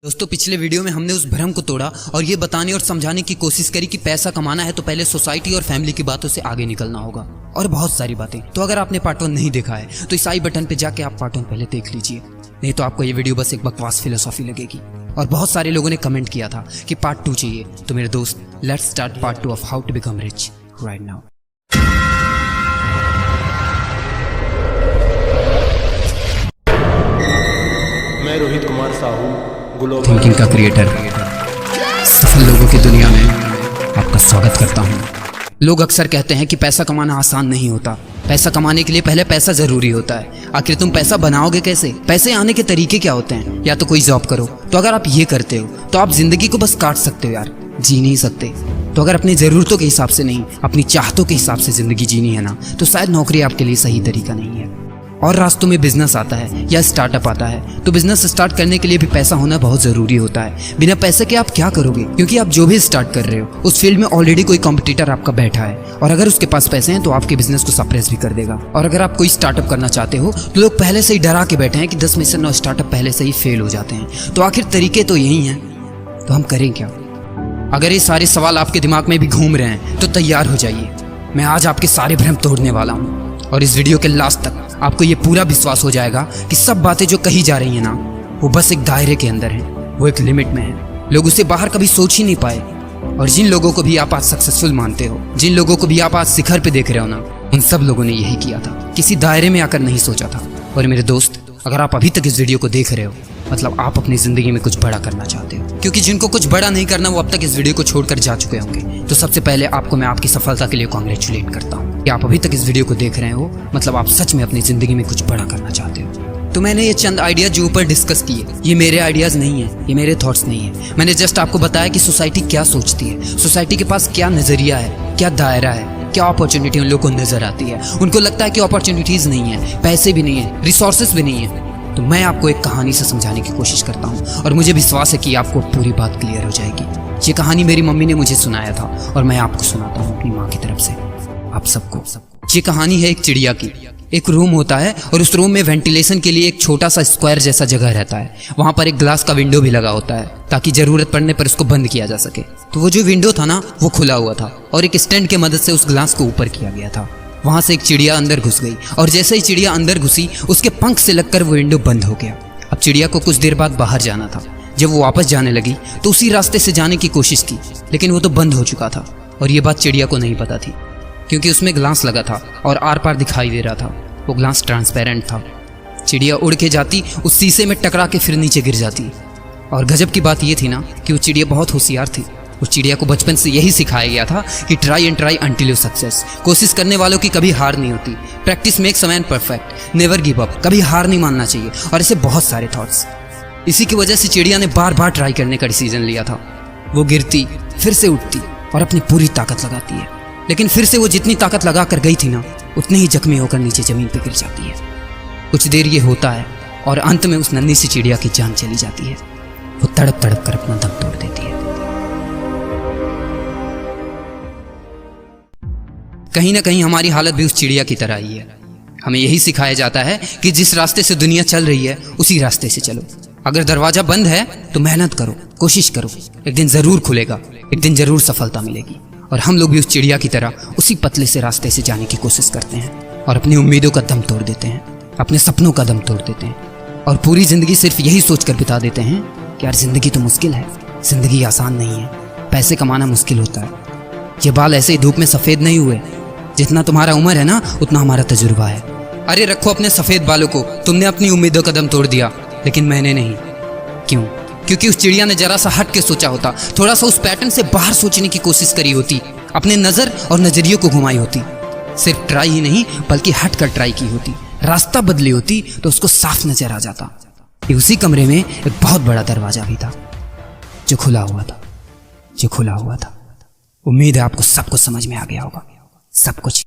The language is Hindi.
दोस्तों पिछले वीडियो में हमने उस भ्रम को तोड़ा और ये बताने और समझाने की कोशिश करी कि पैसा कमाना है तो पहले सोसाइटी और फैमिली की बातों से आगे निकलना होगा और बहुत सारी बातें। तो अगर आपने पार्ट 1 नहीं देखा है तो इस आई बटन पे जाके आप पार्ट 1 पहले देख लीजिए, नहीं तो आपको ये वीडियो बस एक बकवास फिलोसॉफी लगेगी। और बहुत सारे लोगों ने कमेंट किया था कि पार्ट 2 चाहिए, तो मेरे दोस्त let's start part 2 of how to become rich right now. मैं रोहित कुमार साहू थिंकिंग का क्रिएटर सफल लोगों की दुनिया में आपका स्वागत करता हूँ। लोग अक्सर कहते हैं कि पैसा कमाना आसान नहीं होता, पैसा कमाने के लिए पहले पैसा जरूरी होता है। आखिर तुम पैसा बनाओगे कैसे? पैसे आने के तरीके क्या होते हैं? या तो कोई जॉब करो, तो अगर आप ये करते हो तो आप जिंदगी को बस काट सकते हो यार, जी नहीं सकते। तो अगर अपनी जरूरतों के हिसाब से नहीं, अपनी चाहतों के हिसाब से जिंदगी जीनी है ना, तो शायद नौकरी आपके लिए सही तरीका नहीं है। और रास्तों में बिजनेस आता है या स्टार्टअप आता है, तो बिजनेस स्टार्ट करने के लिए भी पैसा होना बहुत जरूरी होता है। बिना पैसे के आप क्या करोगे? क्योंकि आप जो भी स्टार्ट कर रहे हो उस फील्ड में ऑलरेडी कोई कॉम्पिटिटर आपका बैठा है, और अगर उसके पास पैसे हैं तो आपके बिजनेस को सप्रेस भी कर देगा। और अगर आप कोई स्टार्टअप करना चाहते हो तो लोग पहले से ही डरा के बैठे हैं कि 10 में से 9 स्टार्टअप पहले से ही फेल हो जाते हैं। तो आखिर तरीके तो यही हैं, तो हम करें क्या? अगर ये सारे सवाल आपके दिमाग में भी घूम रहे हैं तो तैयार हो जाइए, मैं आज आपके सारे भ्रम तोड़ने वाला हूँ। और इस वीडियो के लास्ट तक आपको ये पूरा विश्वास हो जाएगा कि सब बातें जो कही जा रही हैं ना, वो बस एक दायरे के अंदर हैं, वो एक लिमिट में है। लोग उसे बाहर कभी सोच ही नहीं पाए। और जिन लोगों को भी आप आज सक्सेसफुल मानते हो, जिन लोगों को भी आप आज शिखर पे देख रहे हो ना, उन सब लोगों ने यही किया था, किसी दायरे में आकर नहीं सोचा था। और मेरे दोस्त, अगर आप अभी तक इस वीडियो को देख रहे हो, मतलब आप अपनी जिंदगी में कुछ बड़ा करना चाहते हो। क्योंकि जिनको कुछ बड़ा नहीं करना वो अब तक इस वीडियो को छोड़कर जा चुके होंगे। तो सबसे पहले आपको मैं आपकी सफलता के लिए कांग्रेचुलेट करता हूँ कि आप अभी तक इस वीडियो को देख रहे हो, मतलब आप सच में अपनी जिंदगी में कुछ बड़ा करना चाहते हो। तो मैंने ये चंद आइडिया जो ऊपर डिस्कस किए, ये मेरे आइडियाज नहीं है, ये मेरे थॉट्स नहीं है। मैंने जस्ट आपको बताया कि सोसाइटी क्या सोचती है, सोसाइटी के पास क्या नजरिया है, क्या दायरा है, क्या अपॉर्चुनिटी उन लोगों को नजर आती है। उनको लगता है कि अपॉर्चुनिटीज नहीं है, पैसे भी नहीं है, रिसोर्सेस भी नहीं है। तो मैं आपको एक कहानी से समझाने की कोशिश करता हूँ, और मुझे विश्वास है कि आपको पूरी बात क्लियर हो जाएगी। ये कहानी मेरी मम्मी ने मुझे सुनाया था और मैं आपको सुनाता हूँ अपनी माँ की तरफ से, आप सबको। ये कहानी है एक चिड़िया की। एक रूम होता है और उस रूम में वेंटिलेशन के लिए एक छोटा सा स्क्वायर जैसा जगह रहता है। वहाँ पर एक ग्लास का विंडो भी लगा होता है ताकि जरूरत पड़ने पर उसको बंद किया जा सके। तो वो जो विंडो था ना, वो खुला हुआ था और एक स्टैंड की मदद से उस ग्लास को ऊपर किया गया था। वहां से एक चिड़िया अंदर घुस गई और जैसे ही चिड़िया अंदर घुसी, उसके पंख से लगकर वो विंडो बंद हो गया। अब चिड़िया को कुछ देर बाद बाहर जाना था। जब वो वापस जाने लगी तो उसी रास्ते से जाने की कोशिश की, लेकिन वो तो बंद हो चुका था। और ये बात चिड़िया को नहीं पता थी, क्योंकि उसमें ग्लास लगा था और आर पार दिखाई दे रहा था। वो ग्लास ट्रांसपेरेंट था। चिड़िया उड़ के जाती, उस शीशे में टकरा के फिर नीचे गिर जाती। और गजब की बात ये थी ना कि वो चिड़िया बहुत होशियार थी। उस चिड़िया को बचपन से यही सिखाया गया था कि try and try until you success. कोशिश करने वालों की कभी हार नहीं होती। Practice makes a man perfect, never give up, कभी हार नहीं मानना चाहिए। और ऐसे बहुत सारे थॉट्स। इसी की वजह से चिड़िया ने बार बार ट्राई करने का डिसीजन लिया था। वो गिरती, फिर से उठती और अपनी पूरी ताकत लगाती है, लेकिन फिर से वो जितनी ताकत लगा कर गई थी ना, उतनी ही जख्मी होकर नीचे जमीन पर गिर जाती है। कुछ देर ये होता है और अंत में उस नन्ही सी चिड़िया की जान चली जाती है। वो तड़प तड़प कर अपना दम तोड़ देती है। कहीं ना कहीं हमारी हालत भी उस चिड़िया की तरह ही है। हमें यही सिखाया जाता है कि जिस रास्ते से दुनिया चल रही है उसी रास्ते से चलो। अगर दरवाजा बंद है तो मेहनत करो, कोशिश करो, एक दिन जरूर खुलेगा, एक दिन जरूर सफलता मिलेगी। और हम लोग भी उस चिड़िया की तरह उसी पतले से रास्ते से जाने की कोशिश करते हैं और अपनी उम्मीदों का दम तोड़ देते हैं, अपने सपनों का दम तोड़ देते हैं और पूरी जिंदगी सिर्फ यही सोच कर बिता देते हैं कि यार जिंदगी तो मुश्किल है, जिंदगी आसान नहीं है, पैसे कमाना मुश्किल होता है। ये बाल ऐसे ही धूप में सफेद नहीं हुए, जितना तुम्हारा उम्र है ना उतना हमारा तजुर्बा है। अरे रखो अपने सफेद बालों को, तुमने अपनी उम्मीदों का दम तोड़ दिया, लेकिन मैंने नहीं। क्यों? क्योंकि उस चिड़िया ने जरा सा हट के सोचा होता, थोड़ा सा उस पैटर्न से बाहर सोचने की कोशिश करी होती, अपने नजर और नजरियों को घुमाई होती। सिर्फ ट्राई ही नहीं बल्कि हट कर ट्राई की होती, रास्ता बदली होती तो उसको साफ नजर आ जाता कि उसी कमरे में एक बहुत बड़ा दरवाजा भी था जो खुला हुआ था, जो खुला हुआ था। उम्मीद है आपको सब कुछ समझ में आ गया होगा, सब कुछ।